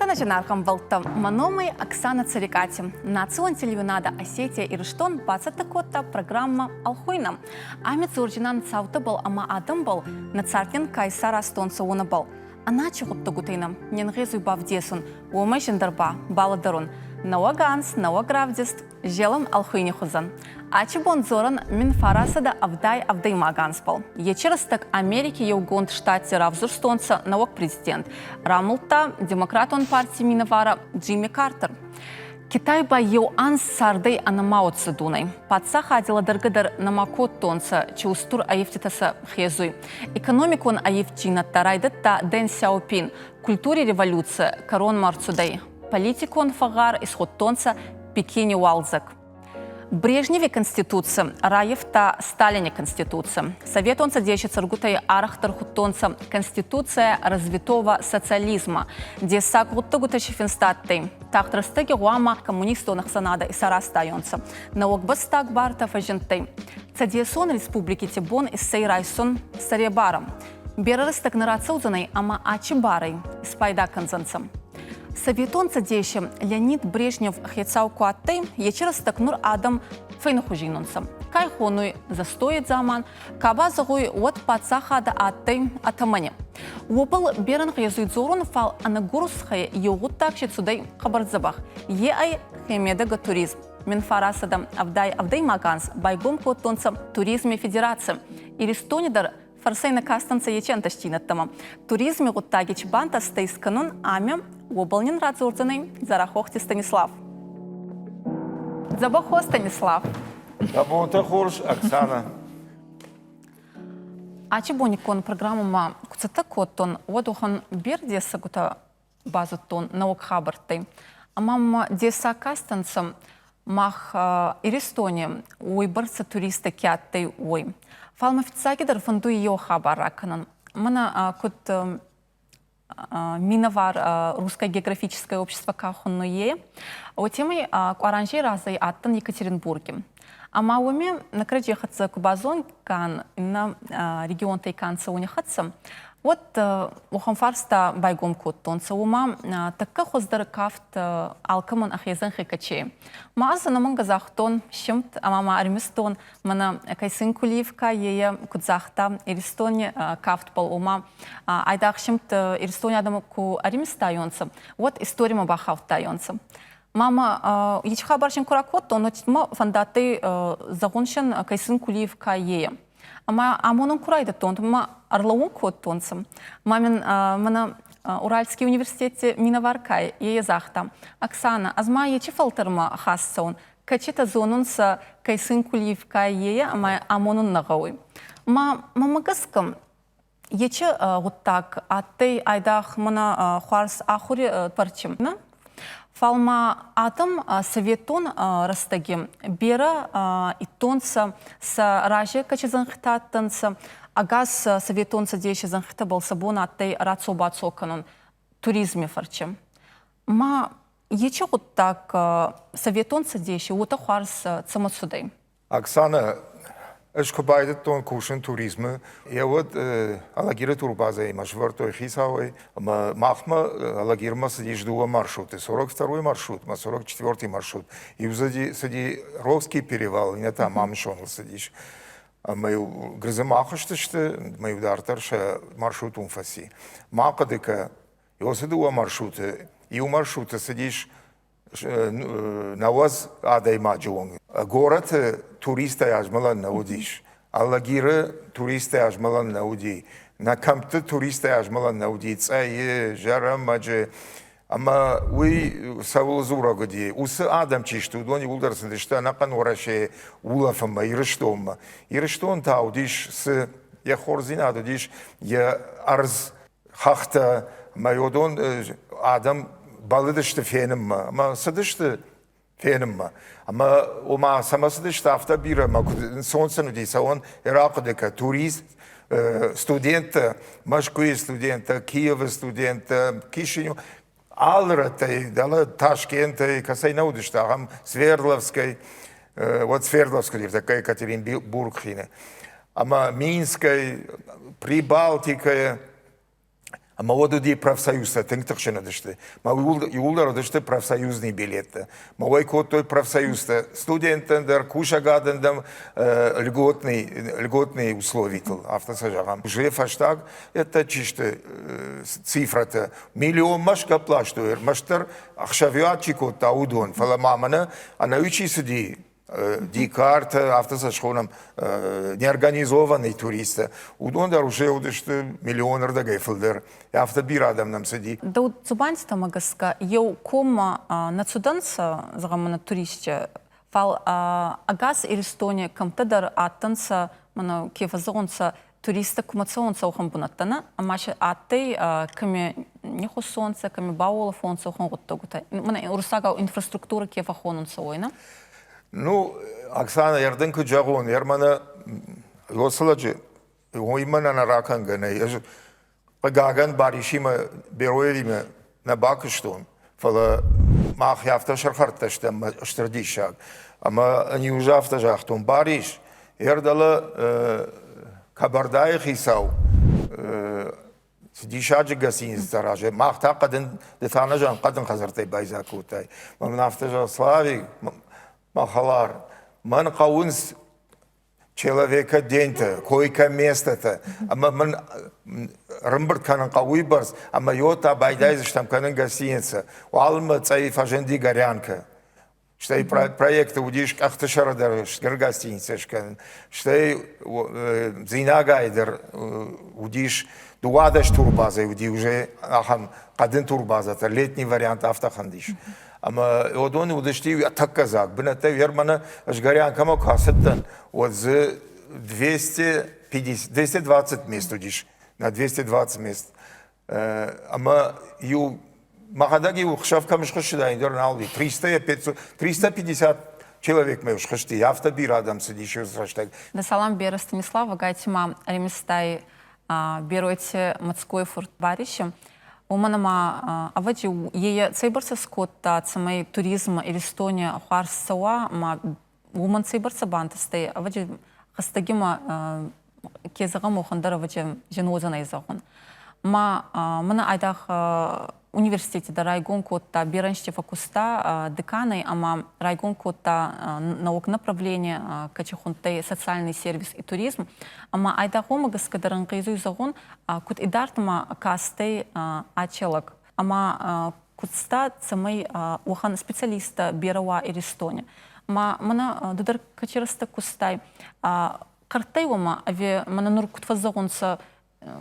Тана жинархам болта маномай Оксана Царикати. Национ телевинада Осетия и Риштон бацата котта программа Алхуйнам. Амит Зурджинан цаута был ама адам был на цартин кайсар астонца уна был. Аначи хутта гутейнам ненгезуй бавдесун ума жендарба баладарун. Науаганс, науагравдист, желан Алхуйни хузан. Ачи бонзоран мин фарасада авдай маганспал. Ечерстак Америки еугонд штате равзурстонца науак президент. Рамулта демократон партии Минавара Джимми Картер. Китай ба еуанс сардай анамаут садунай. Патса ходила даргадар намакот тонца, чеустур аевтитаса хезуй. Экономикон аевтина тарайдатта Дэн Сяопин. Культуре революция корон марцудай. Политикон фагар исход тонца Пекине Уалзак. Брежневе конституция, Раевта Сталине конституция. Совет он содержит саргутай арахтар хутонца конституция развитого социализма, где сакутагута шифинстатты. Тахтрастаги гуама коммунистонах санада и сарастайонца. Наугбастак барта фаженты. Цадиесон республики Тибон и Сейрайсон Саребаром. Берарыстак нарацаузанай ама ачибарой спайда канзанцам. Советон цадейшим Леонид Брежнев хецау куатты, ечерстак Нур Адам фейнахужинунцам. Кайхонуй застоит заман, кабазагуй от пацахада атты атамане. Уопал беран хезуйдзорун фал анагурусхай йогут такшит судай хабардзабах. Ай хемедага туризм. Минфарасадам авдай маганс байгом коттонцам туризме федерация. Иристонидар фарсейна кастанца ечентащинаттама. Туризме гуттагич банта стейсканун амя Оболнин Радзурзаный, Зарахохти Станислав. Забахо Станислав. Забонта хорш Оксана. Ачибоникон программа куцата коттон, водухан берде сагута базутон наук хабарты. Амам деса кастанцам мах Иристония, уйбарца туриста кяттай уй. Фалмафицагидар фанду ее хабараканан. Мана кут Миновар русское географическое общество Кахунное. Вот темой оранжей разой аттан Екатеринбурге. А мауме на краже хатса Кубазон кан на регион Тайканца унихатса. Вот ухамфарста байгом коттонца ума такка хоздар кафт алкамон ахезен хикаче. Мааза на манга захтон шимт амама армистон мана кайсын куливка ея кудзахта иристоне кафт пол ума айдах шимт иристоне адаму ку армистайонца. Вот историма бахавтайонца. Мама ичха баршин куракот, но тьма фандаты загоншен кайсын куливка ея. Ама амонон курайда тон, ма арлаун кот тонцам. Мамин мана Уральский университет Миноваркай ея захта. Оксана, азма ечи фалтарма хассон. Качита зонунса кайсын куливка ея, ама амонон нагауй. Мама гаскам ечи вот так, а ты айдах мана хуарс ахури парчим, на? Фалма атом советон растаги бера и тонца с ражи качезанхтатанца, агас советонца дещи занхтабал сабона атей рацобацоканон туризме фарчем. Ма ече вот так советонца дещи ута хуарс цамасудей. Оксана, اشکبایده تون کوشن توریسم یه ود علاقه توربازه مشورت خیساوی مافما علاقه ما سدیش دو маршруты 42-й маршрут, 44-й маршрут и взади сади Ровский перевал не там мамшон садиш мы грыземахашты что мы ударtarше маршрут умфаси макадека и саду маршруты и у маршрута садиш навоз адаймаджон город туристы ажмалан наудиш аллагира туристы ажмалан науди на камты туристы ажмалан науди цай жарамаджи ама уи савулзура годи ус адам чишту дони улдарсын что на канораше улафама ирштон таудиш с я хорзина додиш я арз хахта майодон адам balıdıştı fenim ama sıdıştı fenim ama samasıdıştı hafta bir ama son sene değil son Irak'daki turist student Moskva student Kiev student Kişinев Alratay dala Taşkent kasay naudıştı ham Sverdlovskay вот Свердловская такая Екатеринбург ama Минская Прибалтика Ama o da diye профсоюзда тыңтықшыны дышты. Ма юлдар дышты профсоюзный билетті. Ма ой той профсоюзда студентендер, кушагадендем льготные условия автосажагам. Жефаштаг это чисто цифра-то. Миллион машка плаштуер. Маштар ахшавиатчико таудон. Фаламамана, она учится ди карта автосашхонам неорганизованный туриста. Удондар уже удышты миллионер да гейфлдер. Автобир адамнам сиди. Да у Цубанста магаска ел кома на цуданца загамана туристе фал агас Иристония камтадар аттанца мана кефазонца туриста кумационца ухамбунаттана амаше атей ками нехосонца ками баула фонца уханготтогута. Мана урсага инфраструктура кефахонунца ойна. Ну, Оксана Ярденко Джагон, Ярмана Лосаладжи, Уимана на Ракангане, Пагаган Баришима Бероевима на Бакштон, Фала Махяфта Шархарташтам Штрадишак, Ама они уже автожахтом Бариш, Ярдала Кабардай Хисау, Дишаджи гасинец таражи, Махта Каден Детанажан Каден Хазартай Байзакутай, Мамнафтажа Слави, Махалар, ман каунс человека дента, койка место-то, ама ман рымбырт канан кауи барс, ама йота байдайзыш там канан гостиница, уалма цай фаженди горянка. Штай проекты удиш ахташарадар шгар гостиница шкан, штай зинагайдер удиш дуадаш турбаза уди уже ахам кадын турбаза, летний вариант автохандиш. Ama odonu udıştı atak kazak. Buna da yermana aşgaryan kama kasıttın. O z 220 мест удиш. На 220 мест. Ama ю махадаги ухшав камышхышы да индер налви. 350 человек мы ухшышты. Автобир адам сидишь усраштаг. Да салам бера Станислава гайтима реместай берете мацкой форт барищем. Уманама аваджи ее цейбарса скотта цамай туризма или Эстония хуарсауа ма уман цейбарса бантастай аваджи хастагима кезагам ухандар аваджи женозана изагон. Ма мана айдах университете да райгон котта беранште факуста деканы, ама райгон котта наук направление качехунтай социальный сервис и туризм, ама айдахома гаскадаран кайзу изагон кут идартма кастей ачелак, ама кутста цамай ухан специалиста берава и Эстония. Ма мана дудар качераста кустай картайвама аве мана нур кутфазагонца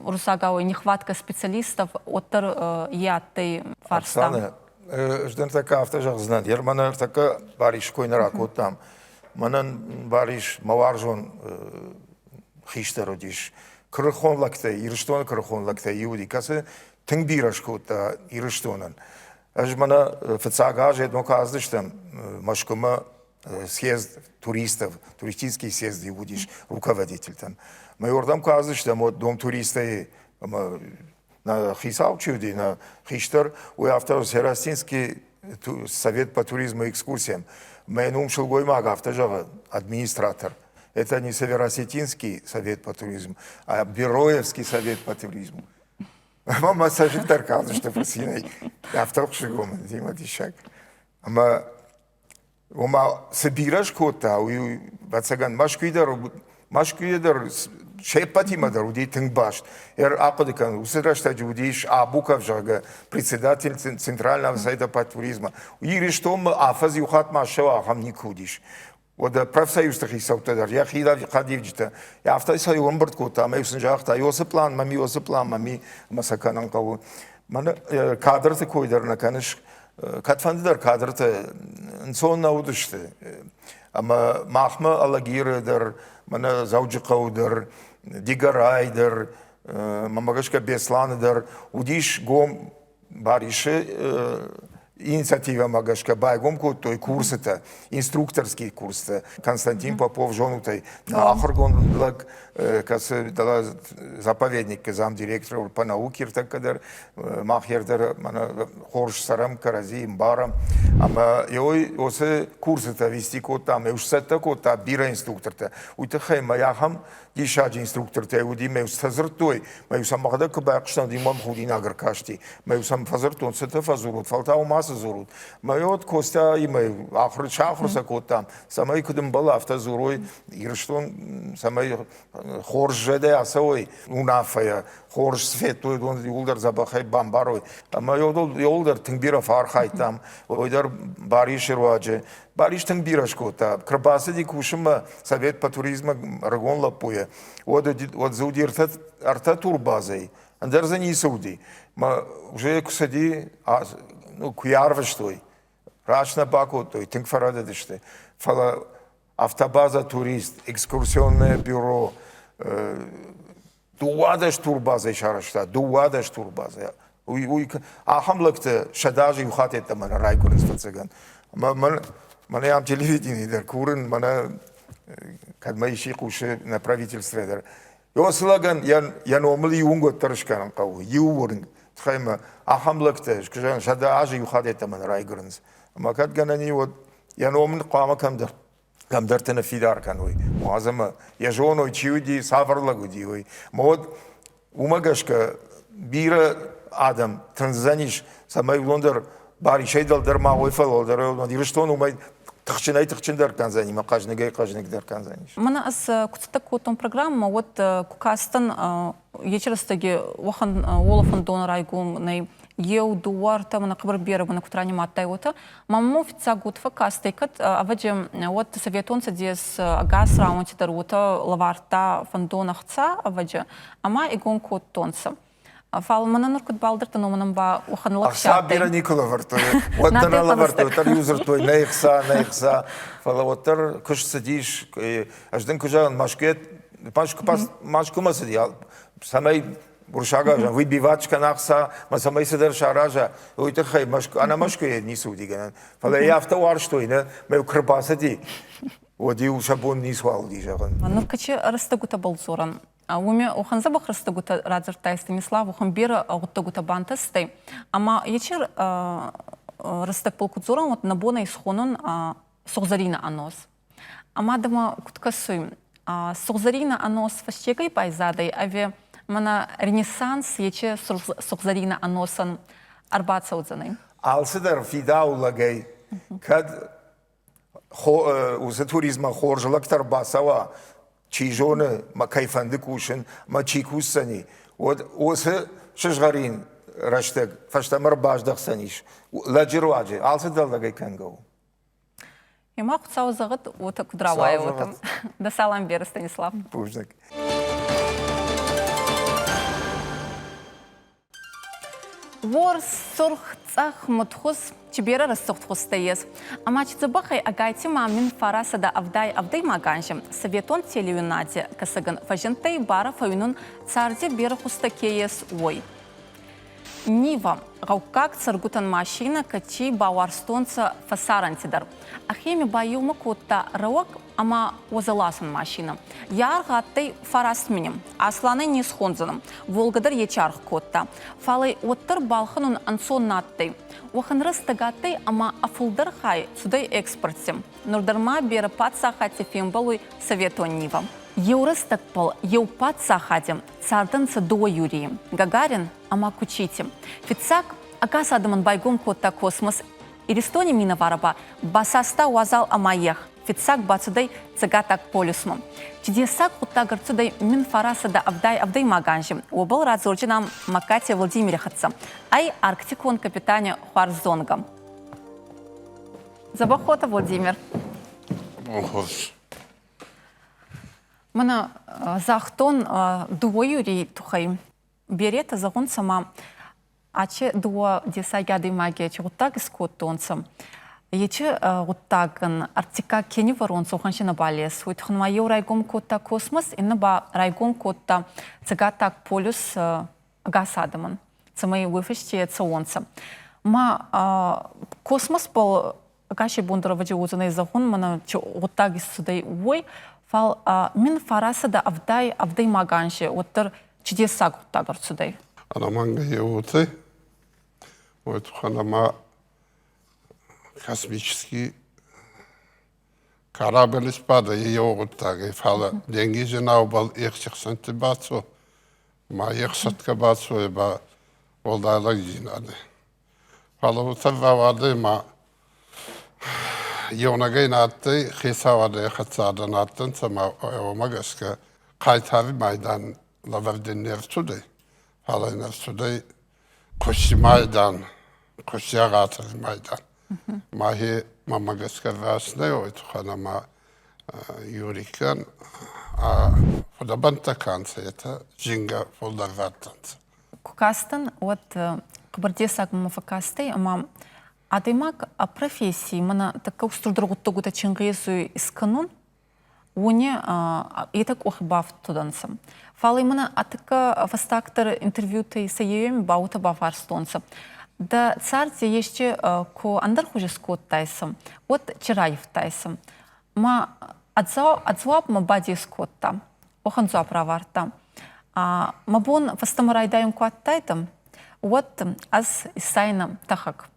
Русагауи нехватка специалистов оттар ятой фарста. Оксана, ждем така автожах знат. Ермана така бариш койнарак от там. Манан бариш маваржон хиштер одиш. Крыхон лакте, Ириштон крыхон лакте юди. Касы тинг бираш кота Ириштонан. Аж мана фцагаже едно каздыштам машкома съезд туристов, туристический съезд юдиш, руководитель там. Мы ордам казали, что мы дом туристы на Хисау чуди, на Хиштер, у автор Серастинский совет по туризму и экскурсиям. Мы нумшил гоймаг автожава администратор. Это не Северосетинский совет по туризму, а Бероевский совет по туризму. Мама сажитар казали, что просинай автор шигом, Дима Дишак. Ама собираш кота, у бацаган машкуидер шепати мадар уди тингбаш. Ападикан усирашта жудиш Абуков жага председатель Центрального совета по туризму. Ириштом афаз юхат машева хам никудиш. Вот профсоюз тахисаутадар. Я хида хадивджита. Я автосай умбрт кота. Мы усинжахта. Йосиплан мами масаканан каву. Мана кадрты койдар наканыш. Катфандыдар кадрты инсон наудышты. Ама махма алагирыдар. Мана зауджикаудыр, дигарайдыр, мамагашка бесланыдыр, удиш гом бариши инициатива магашка байгом той курсы-то, инструкторский курс-то. Константин Попов женутой на Ахаргон лаг, касы дала заповедник замдиректора по науке, так кадар махердер, мана хорш сарам карази имбарам, Ama osa kursata visti kota, me usata kota bira instruktorta. Uite xey ma yaxam dishaj instruktorta udi me ustazrtoi, me usamagda kbaqshtan dimam khudin agar kashti. Me usam fazrton sata fazurut, falta o mas zurut. Me yot kosta ime akhir shakhrusa kota. Samay kudum bala afta zuroi irshton samay khorjede asoi unafaya خورش سفید توی دون یولدر زباخی بامباروی اما یولدر تنبیرا فارخایتام و یدر باریش رواجه باریش تنبیرش کوتا کرباسه دی کوشم سویت په توریزم رگون لپویه و زودی ارتا турбазой اندرزه نی سودی ما уже кусади ну куярваш той рачна бако той тинг фараде диште фала автобаза турист экскурсионное бюро دوادش турбаза شارشتا دوادش турбаза احملکت شداجی خاطر من رای کنس فلسگان من ام телевидение در курен من кадмайши куше на правительстве در его слоган я номли юнго тырышкан кау юворин тхайма احملکت شداجی خاطر من رای کنس ما кад ганани вот я номн قامه кам در كم درتنا في دار كانوي معظم يجونو يشيودي سافر لغودي مود وما قشك بيرا آدم تنزانيش سماي لندر باري شيء در ما ويفل در ديرشتون وما تخشن در تنزاني ما قاجنك در تنزانيش منا أس كنت تكوتون программа вот كوكاستن يشرستجي وخن ولفن دون رايقون ني يو دوار تمنا قبر بيرا بنا كتراني ماتاي وتا مامو في تساقوت فكاستيكت أوجي вот советонца дес газ раунти дарута лаварта фандона хца أوجي أما إيجون كوت тонца فال منا نركض بالدرت إنه منا با وخن لقشاتي أخسابيرا نيكولا فرتوي وتنا لفرتوي تر يوزر توي نيخسا فلا وتر كش سديش أجدن كجا مشكلة مشكلة ما سدي سامي برشاقا ويبيواتشكا ناقصا ما سمي سدر شاراجا ويتخي انا مشكو نيسو ديغان فلا يافتا وارشتوينا ما يكرباسدي ودي وشابون نيسوال دي جاغن ну качи растагута болзоран уме оханзабах растагута радзертай Станислав охамбира оттагута бантастай ама ячер растаг полкудзоран вот набона исхонун согзарина анос ама дама куткасуй согзарина анос фашчегай пайзадай аве منا رنسانس يجي سوغزارينا أنوسن 4 سنين. ألسدر في دولة جاي كد وستوريزم خورج لكتر باسوا تيجون ما كيفندكوشن ما تشيكوسني وس شجرين رشتك فشتمر باش دخسنيش لا جرواجي ألسدر جاي كانجو. يما خصاو زغت وتكدراواي وتم. ده سلام بير ستانيسلاف. Пужник. Вор сорх цах мутхус чибера рассохтхус таес. Ама чицебахай агайти мамин фараса да авдай маганжем. Советон телевинати касаган фажентей бара фавинун царди берахуста кеес ой. Нива раукак царгутан машина качи бауарстонца фасарантидар. Ахеми баюма котта рауак ама озаласын машина. Яр гаттай фарасминем, асланы нисхонзаным, волгадар ечарх котта. Фалай оттар балханун ансон наттай. Уаханрас тагаттай ама афулдар хай судай экспортсем. Нурдарма бера патсахати фимбалуй советон Нива. Еурастакпал, еупат сахадим, царданца до Юрии. Гагарин, ама кучитим. Фицак, акас адаман байгом котта космос. Иристони мина вараба, басаста уазал амаех. Фицак бацудай цыгатак полюсмом. Чидесак уттагарцудай мин фараса да авдай маганжим. Обал радзорджинам Макате Владимирихатца. Ай арктикон капитане Хуарзонгам. Забахота Владимир. Охош. Мана захтон дуо Юрий тухай. Берета загон сама. Аче дуо десагяды магия чугутак скоттонцам. Ече гуттагын артика кени ворон соханшина балес. Уйтхнма райгом котта космос инна ба райгом котта цыгатак полюс гасадаман. Цамай выфеште цаонца. Ма космос пол каши бундроваджи узанай загон мана гуттагис судай ой. Фал мин фараса да авдай маганши. Оттар чудесак гуттагар судай. Анаманга еуце. Вот ханама космический корабль испада ее вот так. Фала деньги же на убал их сексанты бацу. Ма их сатка бацу и ба олдала гинады. Фала вот вавады ма Йонагай натты хисавады хатсадан аттын сама омагаска кайтары майдан лавардинер судай. Фалайнер судай коши майдан, кошиагатыр майдан. Махи мамагаска расны ойтухана ма юрикан фудабанта канца это жинга фулдарваттанца. Кукастын, вот кабардесак муфакасты, ама адаймак профессии, мана така уструдргутта гута чингезу исканун, уни етак охибав туданса. Фалай мана атака фастактор интервьюты саевем баута бафарстонса. Да царьте еще ко андар хуже скот тайсам, вот чираев тайсам. Ма отзвап ма бади скотта, оханзуа праварта. Мабон фастамарайдаем куаттайтам, вот аз исайна тахак.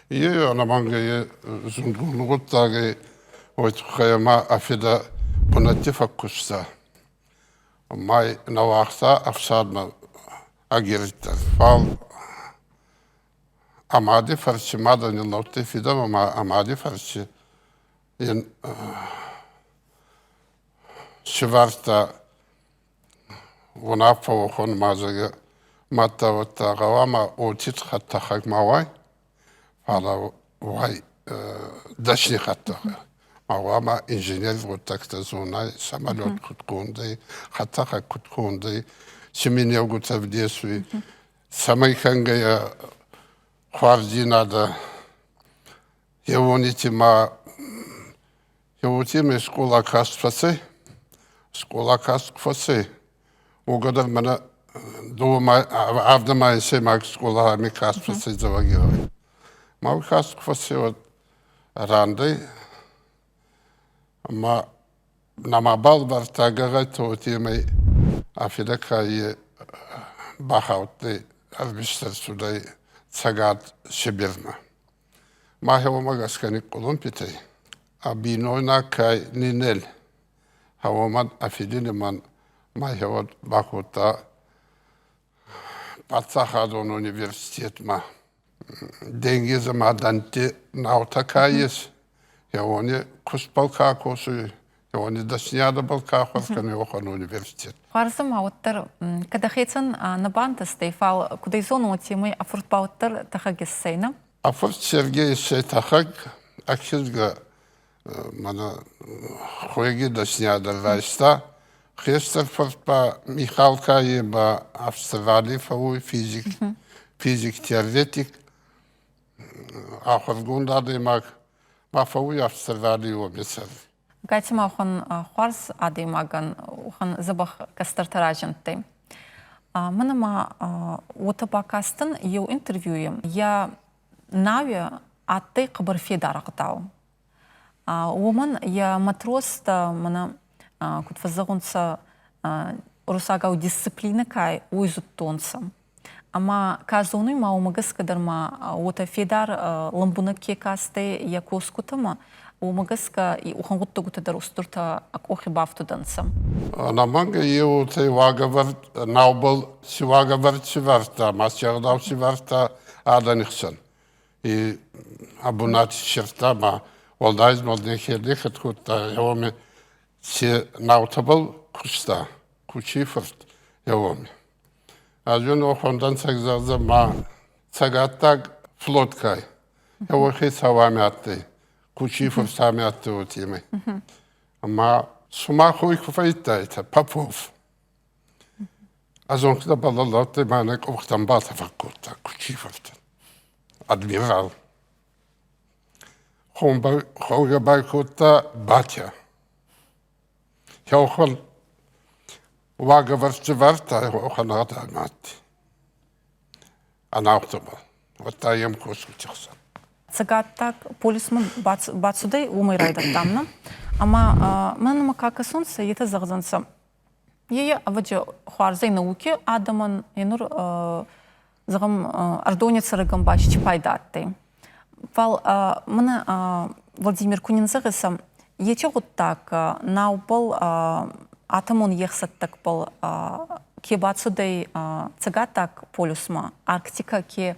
Ее она манга зунгунгуттаги ойтхаяма афида понатифаккуста. Май навахса афсадма агириттар. Фал амади фарчи мадани лотти фида ма амади фарчи ин шварта вонапа охон мазага матта ватта гавама отит хаттахак мавай. Фала вай дашни хаттаха. Мавама инженер вот так-то зона самолет куткунды, хаттаха куткунды, семенев гута в десуи. Самой хангая хварди надо. Его нитима школа каспасы, школа каспасы. Угодар мана дома авдама семак школа ми каспасы завагивай. Мау каспасы вот ранды. Ма намабал бартагага тоотимай афидакай бахаутты арбистер судай цагат шибирна. Махеома гасканик колумпитай. Абинойна кай нинел. Хаомад афидинеман махеот бахута Пацахадон университет ма. Деньги за маданти наутакаес. Я они куспалка косу, я они досняда балка хорканы охан университет. Харзам ауттар, когда хейтсан на бантасты, фал куда изону темы афуртбауттар тахагиссейна. Афурт Сергей Сетахаг, акизга мана хуеги досняда райста. Хестер фортба Михалка еба Австралии фауи физик теоретик. Ахаргунда демак. Ма фауи Австралии обесер. Гатима охан харз адаймаган охан забах кастартараженты. Манама утабакастын ел интервьюем. Я наве атты кабарфеда рaqtау. Уман я матроста мана кутфазагунса русагау дисциплина кай уйзуттонса. Ама казону ма умагас кадарма ута федар ламбуна кекасте я коскутама умагаска и ухангутто гутадар устурта акохи бафтуданса. Наманга ел те вагавар наубал сивагавар сиварта масягдау сиварта аданихсан. И абунат шерта ма олдайз молдехерде хаткутта явоме се наутабал куста кучифарт явоме. Ажун охондан цагзаза ма цагаттаг флоткай. Его хисавами атты. Кучифов сами атты утимы. Ама сумахуй куфайтайта Попов. Ажун кда балалатты манек охтан бата факкурта Кучифовта. Адмирал. Хога байкурта Батя. Яохан Вагаварчы варта оханада мат. Анаухтаба. Вот таем косу чахсан. Цагаттак полисман бацудай умайрайдат тамна. Ама манама какасунса ета загзанса. Ея аваджа хуарзай науки адаман енур загам ардонец рагам башчи пайдатты. Фал мына Владимир Кунинзыгысам ече так наупал атомон ехсаттак был кебацудай цыгатак полюсма Арктика ке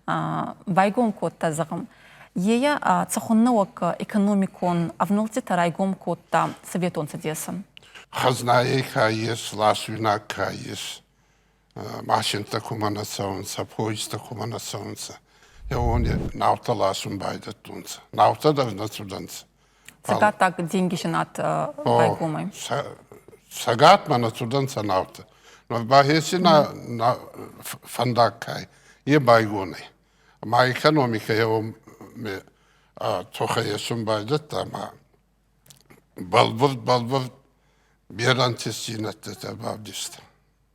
байгон котта загам. Ея цахуннаук экономикон авнолти тарайгом котта советон цедесам. Хазнае каес, ласвина каес, машинта кумана саунца, поезда кумана саунца. Я он наута ласун байда тунца. Наута давна суданца. Цыгатак деньги женат байгомой. Сагат мана суданца наута. Но бахеси на фандаккай, е байгоны. Ма экономика я me toxa yaşım baydı da ama balbur bir an tescinatte tababdist.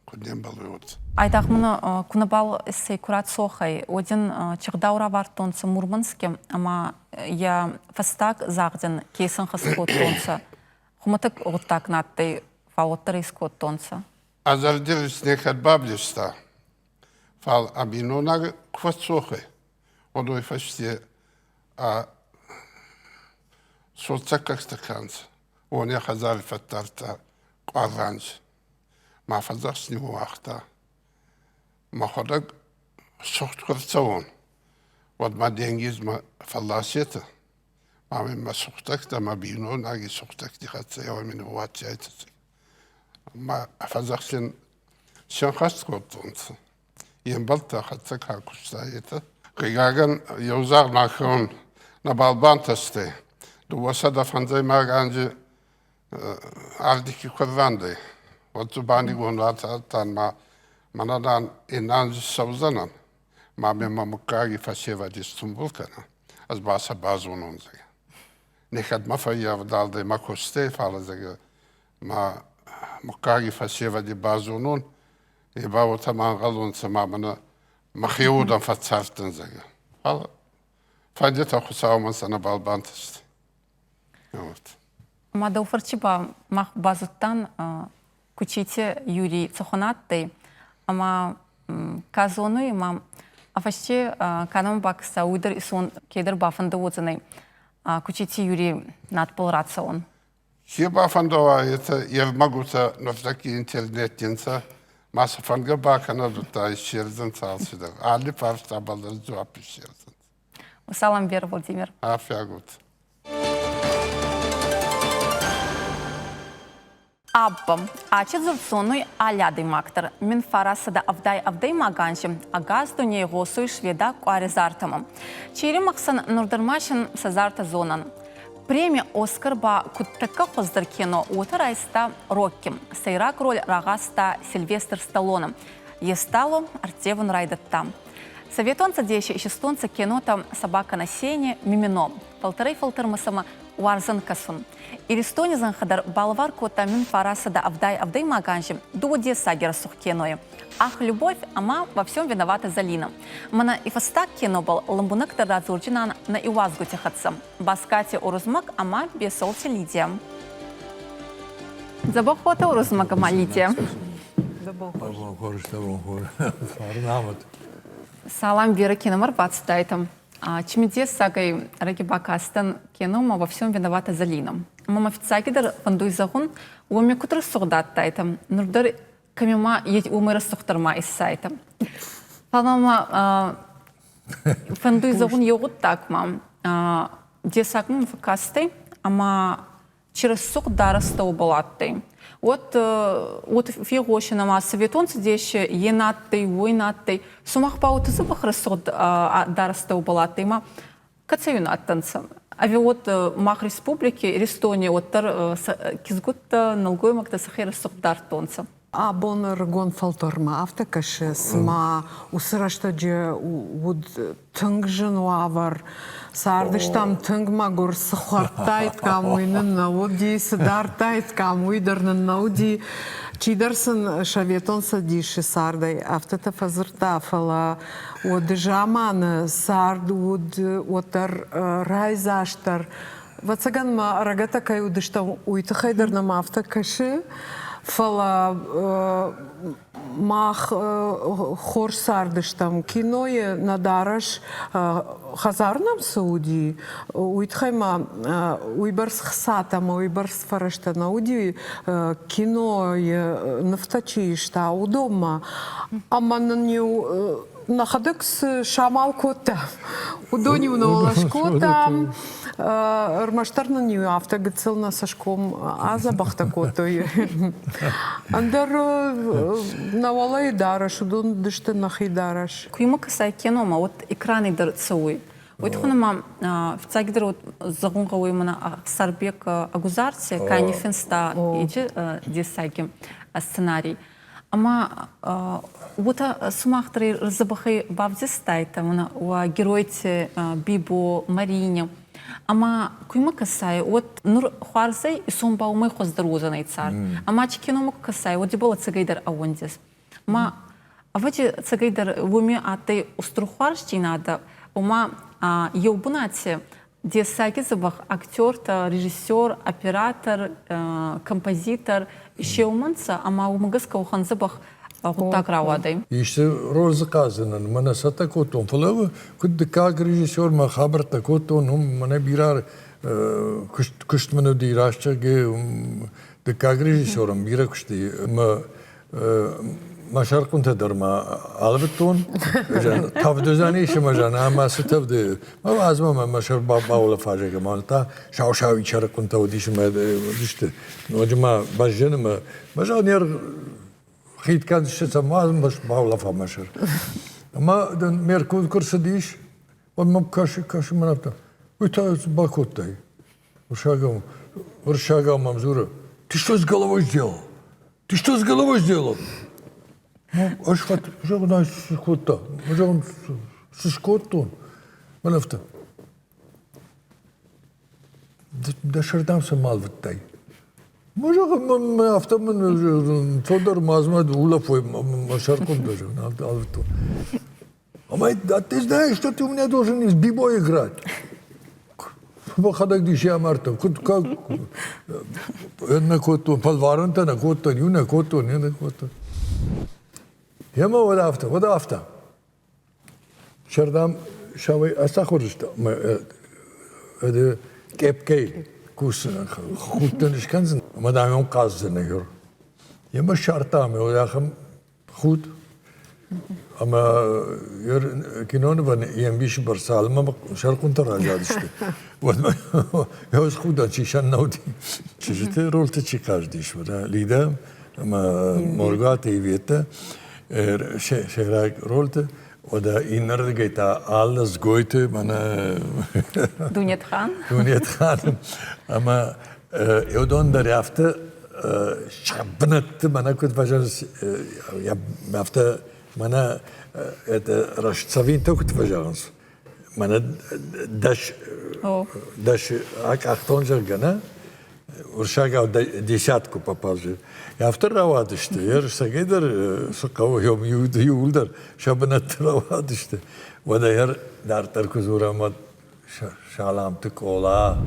Kudem balıyordu. Айдах мына кунабал эссей курат сохай. Один чагдаура вартонца Мурманске, ама я фастак загден кейсан хаскот тонца. Хуматак оттак наттай фалоттар искот тонца. Azardır снехат бабдиста. Фал абинонаг кват сохай. Одой фаште صوتك استكانس وني خزال فترتا قرانج ما فزرسني وقتا ما خدق سخت كرتون ود ما دينجيز ما فلاسيته ما سختك ما بينون اجي سختك دي خدت يوم من واتشايت ما فزرسن شن خست كرتون ينبلتا خدتك هاكوستايته قيغاغن يوزار ناخون نبالبانتستي دو وسدا فانزي ماغانجي ardiki kurvandi. Wat bani gonatan ma manadan inanji savzanan. Ma me mamukagi faseva distumbulkana. Az basa bazunun zega. Nekad ma faya dalde ma koste fala zega. Ma mukagi faseva di bazunun. E bawo taman galun sama mana مخيودا فتسافتن زغا هلا فايدة خصاو من سنة بالبانتست ما دوفرчиба мах базуттан кучите Юрий Цохонатты ама казону ма афашче канам бакса уйдер исон кедер бафанда отзаны кучите Юрий надполраца он Hier бафандова это я могу то на такие интернетинца Masa van gebakana da işerden salsıdır. Ali parça balları cevap işerden. Salam ver Vladimir. Afiyet. Аббам, ачы зурсоной аляды мактар. Мен фарасада авдай маганшым, агазду не госуй шведа куаризартамам. Чири мақсан нурдырмашын сазарта зонан. Премия Оскар ба куттакка хоздыр кино отарайста Рокким. Сайрак роль рагаста Сильвестр Сталлоном. Естало Артеван райдаттам. Советонца деши шестонца кинота собака на сене Мимино. Полторей фалтырмасама Уарзан Касун. Иристони занхадар балвар кота мин фарасада авдай маганшим дуоде сагера сух киное. Ах, любовь, ама во всем виновата Залина. Мана и фастак кино был ламбунак тарадзурджинан на иуазгу тихатсам. Баскати урузмак, ама бесолти Лидия. Забахота урузмак, ама Лидия. Салам вера киномар бацтайтам. Чимиде сагай рагибакастан кинома во всем виновата Залина. Мама официагидар фандуй загун уме кутр сугдаттайтам. Нурдар камема ет умера сухтарма из сайта. Палама фандуй загун йогут так мам. Десакм в касте, ама через сух дараста убалатты. Вот фигошина ма советонцы деши енатты, войнатты. Сумах паутысы бахрасот дараста убалатты ма кацаюнаттанца. А вот мах республики Эстония оттар кизгутта налгоймакта сахера сухтартонца. Абонер гон фалторма автокаше сма усрашта уд тынгжын уавар сардыштам тынгма гор схвартайт камуйнын науди сдартайт камуйдырнын науди чидарсын шаветонса диши сардай автота фазыртафала одыжаман сард уд отар райзаштар вацаган ма рагата каюдыштам уйтахайдырнам автокаше Фала мах хор сардыштам киное надараш хазарнам Сауди уйтхайма уйбарс хсатама уйбарс фараштана уди кино нафтачишта удома аманню находекс шамал кота удони унолаш кота Рмаштарна нью авто гцел на сашком азабахта котой. Андер навала и дараш, удон дышты нах и дараш. Куйма касай кинома, вот экраны дар цауй. Вот хунама в цагидер вот загунга уймана сарбек агузарсе, кайни финста иджи десайки сценарий. Ама вот сумахтри разабахай бавзистайта, мана у геройте Бибо Марине. Ама куйма касай, вот нур хуарзай и сумба умай хоздрузанай цар. Ама чекиному касай, вот дебола цегайдар авондис. Ма авади цегайдар вуми атай уструхуаршти надо, ума еубунати, где сагизабах актер, режиссер, оператор, композитор, еще уманца, ама умагаска уханзабах так равадай. İşte rol zıkazının, mana sata koton falan, kud kag rejisör ma haber ta koton, mana birar kuşt manu diraşça ge de kag rejisörüm bira kuşti ma maşarkun tadarma albeton, jan tavdözani işim jan ama tavdı, ma azma ma maşar bavula faca malta, şav içerik kunta odişim işte, hocama bajjanım, bajan yer خيط كان الشتا ما باش باولا فماشر اما دن ميركود كرسديش وما كاش منافتا ويتا باكوتاي ورشاغا мамзура ты что с головой сделал? Ты что с головой сделал? Ну, ашхат, уже у нас скотта, уже он с скоттом, манавта. Да шардамся мал втай. Може автомобиль Тодор Мазмад улафой машарком даже алто. А ты знаешь, что ты у меня должен с Бибо играть? Бахадак дишя марта. Как на кото палваранта на кото, не на кото, не на кото. Я ма вот авто. Шардам шавай астахоришта. Это кепкей. Kus goed is kansen, maar daar ook kazen neer. Je moet charta me, ja goed. Maar je kinonen van een beetje bersal, maar charkun ter raja işte. Wat je is goed dat je shan nou die. Je zit er rol te chikash dish, maar lida, maar morgen te weten, sherak rol te. ودا إنرد جيتا alles goite mana Dunyet Khan. Dunyet Khan. Ama يودون دريافته شبنت mana كنت بجالس يا مافته mana رش تصفين تو كنت بجالس mana داش أكتون جرجنا ورشاقة ديشاتكو بابازي. After ravat işte. Yer sageder sakav yom yulder şabanat ravat işte. Ve de yer dartar kuzuramat şalam tık ola.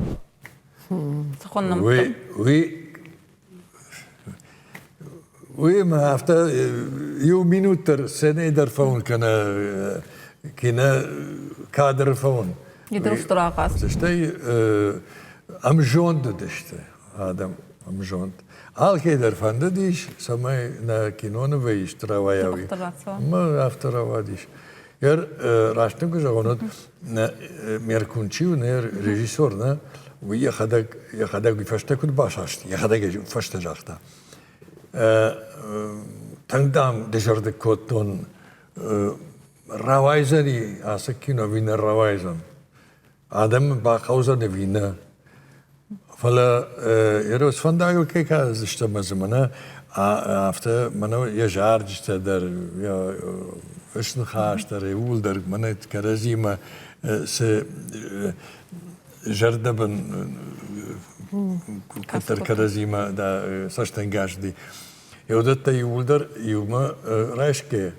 We ma after you minuter seneder phone kina kader phone. Yedrus durakas. İşte amjond işte adam amjond. Alkeder fanda diş, samay na kinonu ve iş travayavi. Ma afterava diş. Yer raştım ki jagonot na merkunçiu na rejisor na ve yahadak bir fasta kut başaştı. Yahadak fasta jakta. Tangdam dejardık koton ravayzani asak kino vina ravayzan. Adam bakauza ne vina. فلا يروس فندايو كيكا زشتمز منا after منا يجار جتدر يا اشن خاشتر يولدر منا كرزيما س جردبن كتر كرزيما دا ساشتنجاش دي يودت يولدر يوما رايشكي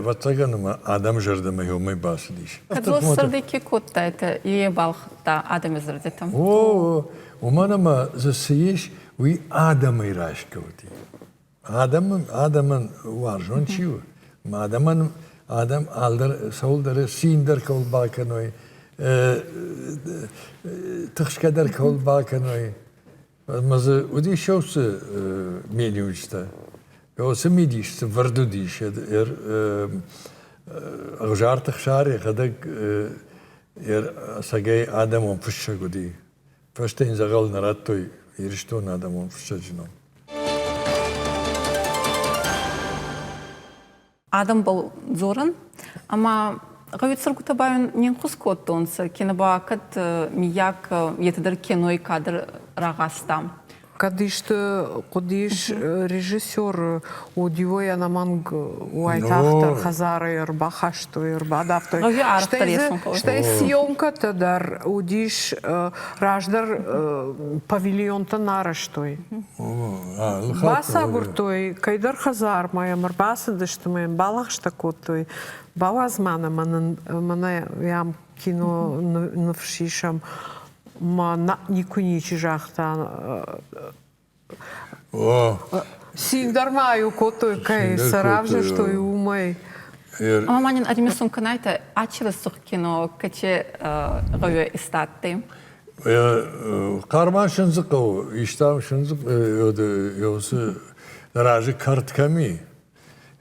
واتساقنما آدم جردما يومي باسديش. Кадзо сардеки котта это или балхта Адам израдетам. О, у мене за сієш, ви Адама і Рашка оті. Adamın varjon çiğ. Adam aldır soldur sindir kol bakanoy. Tıxkader kol bakanoy. Mazı udi şovsu menü işte. Yoksa midişse vardı diş ağjartık şari kadar sagay adamın fışa gudi. Fıştayın zagal narattoy irişton adamın fışa cinom. Адам был зоран, ама гавицар кутабайон нин хускот тонса, кинаба кат мияк етедер киной кадр рагастам. Кодиш режиссер удивой анаманг уайт автор хазары бахаштой бадавтой. Что съемка тадар удиш раждар павильон-то нараштой. Баса буртой кайдар хазар моя марбаса дыштымай балахшта котой балазмана мана ям кино навшишам. Ма никой не чижахта. Синдармаю котой кай саравже что и умай. Ама манин адмисун канайта ачилас сух кино каче гаве истатты. Karman şınzık o, iştahım şınzık yoksa darajı kart kami.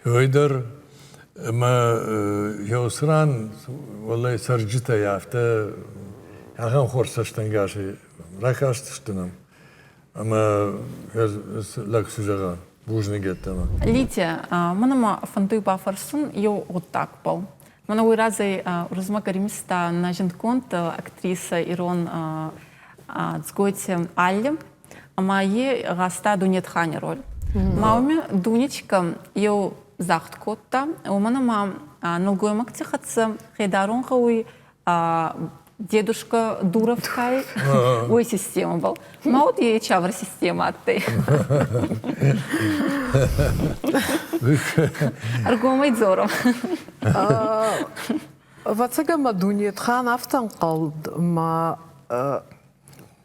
Öydür ama yosran vallahi sarcıta yaptı. Yakın korsaştan gerçi rakastıştınım. Ama laksujaga bujni gitti ama. Лидия, манама фандуй бафарсун йо вот так был. Мана уйразай размагаримиста на жинконт актриса Ирон Цгойте Алли, ама е гаста Дунет Хани роль. Мауми Дунечка йо захт котта, у манама налгоймак тихатса хейдарон хауи дедушка Дуровкай, ой, система был. Маут и чавр система отты. Аргомай дзором. Вацага Мадунет хан автан қалд ма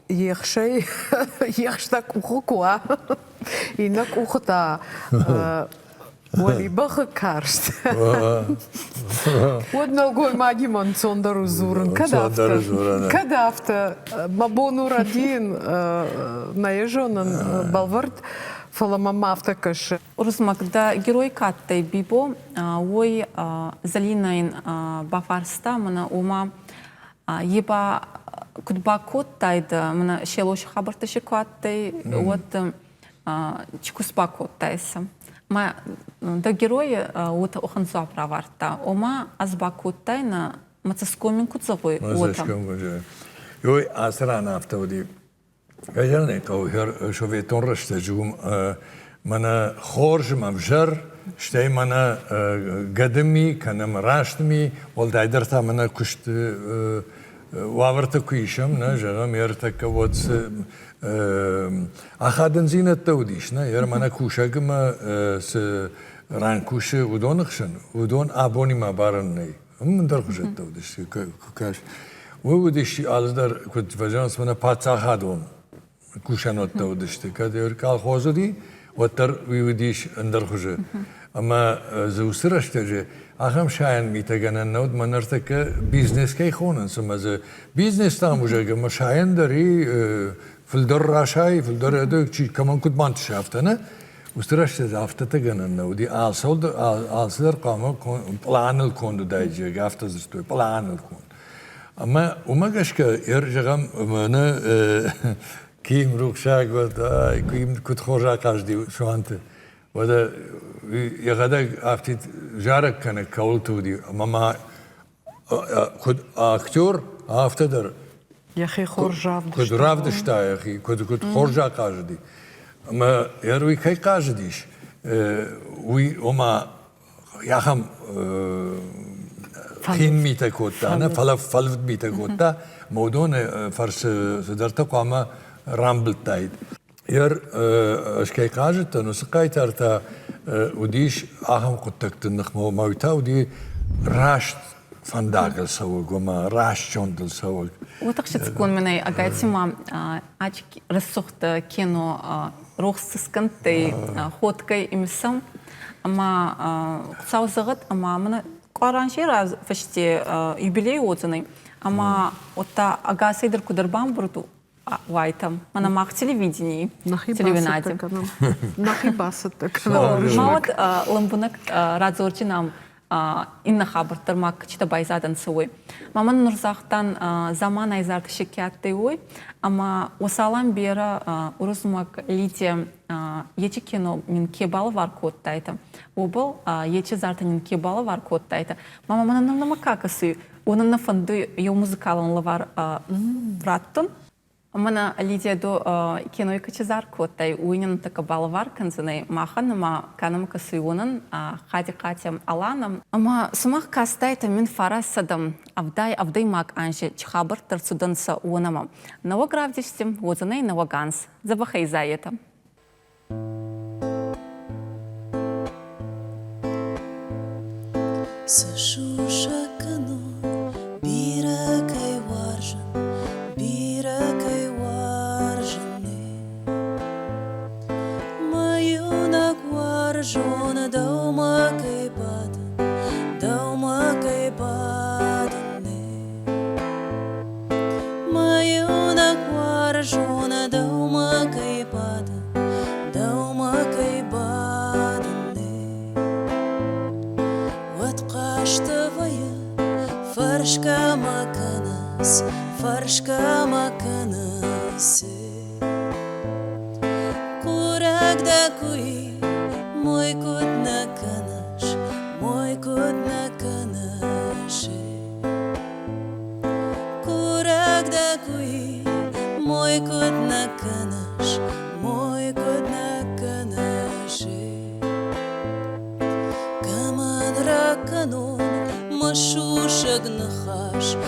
ехштак ухукуа инак ухта Wali bache karst. Wat nou gooi maak iemand zonder uzuren. Kadafte. Maar bonu radin na jeżonen balvart. Fala mama aftakas. Урузмак да герой каттай бибо ой залинаин бафарста мана ума еба кудба коттайда мана шелош хабарташи каттай вот чикуспа коттайса. Ма да герои вот оханцу праварта ома азбакуттай на мацаскомин куцавой Мацаскомин. Йой асрана автоди. Кажане каугер шоветон растежум мана хорж мавжар штей мана гадми канам раштми волдайдерта мана кушт ваврта куишам на жагам яртака вот أخذن زينة توديشنا يرمانا كوشاكما س ران كوش ودونخشن ودون أبوني ما بارنني هم درخشة توديش كاش وديش ألزدر كنت فجانس منا باتسا خادون كوشانوت توديش كده يركال خوزدي وتر وديش اندرخشة أما زوسرش تجي أخم شاين ميتاجنا نود منرتك بيزنس كي خونن سمازه بيزنس تاموجا ما شاين دري في الدر راشاي في الدر هذاك شيء كمان كنت ما شافتنا وسترش زافت تجنا نودي آلسدر قاموا بلان الكون دايجي جافت زستوي بلان الكون أما وما كشك يرجعم منا كيم روكشاك ودا كيم كنت خورجا كاشدي شو أنت ودا يغدا أفتي جارك كان كولتو دي أما كنت أكتور أفتدر يا أخي خورجا كنت رافدشتا يا أخي كنت خورجا كاجدي أما يروي كي كاجديش وي أما يا خم خين ميتا كوتا أنا فلفت ميتا كوتا مودون فرس سدرتا قاما رامبل تايد ير أشكي كاجت نسقاي ترتا وديش أهم قتكت النخمة موتا ودي راشت фандагл савог, ома рашчондл савог. Отақшы цикун меней агайтима ачки рассухта кино рухсыскантай ходкай имсам, ама саузагат, ама мана Qaranşı raz fıştı юбилей отзыны, ама отта агасайдыр кударбан бурду вайтам, мана мах телевидении, телевинаде. Нахибасы так. Маот ламбунак радзорчинам инна хабыртыр мак чита байзадан сывой. Маман нурзахтан заман айзарды шекятты ой, ама осалам бера урузмак лите ечи кино мин кебалы вар коттайты. Обыл ечи зартанин кебалы вар коттайты. Мама манан нама какасы, onun на фонду ё музыкаланлы var враттын. Мана лидия до кино и качезар коттай уйнен така балы var канзынай махан, ама канам касыйонын хади катям аланам. Ама сумах кастайта мин фарасадам авдай мак анжи чхабыр тырсуданса уонамам. Новогравдиштим возынай новоганс. Забахай за это. Жона дома кайбадане. Мою наквар жона дома кайбадане. Вот каштовая фаршка маканас. Курак да куи мой кот на канаше. Курак да куи, мой кот на канаше. Камадра канон, машу шагнахаше.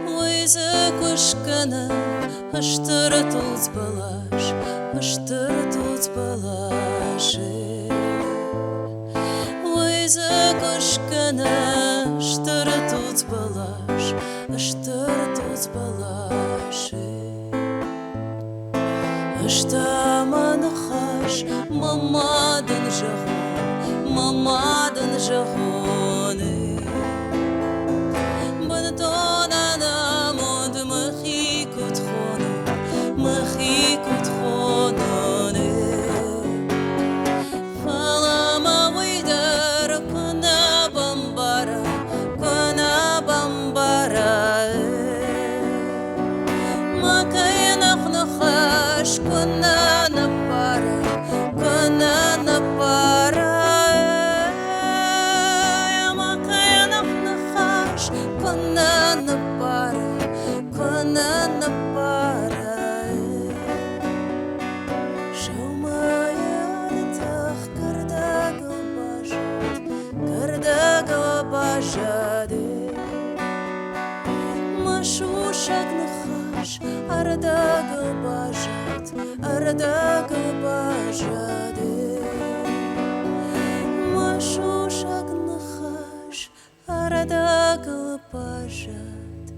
Ой, закушкана, аштаратулц балаше. Ой, закушкана, аштаратулц балаше. Аштаманахаш, мамадан жахоне. Бантона на мод махикут хононе. Фалама уйдар кона бамбара. Макаянах нахаш кона напара. Макаянах нахаш кона напара. Шумаянтах кардагал бажаде. Машу шагнахаш ардагал бажаде. Машу шагнахаш ардагал бажад.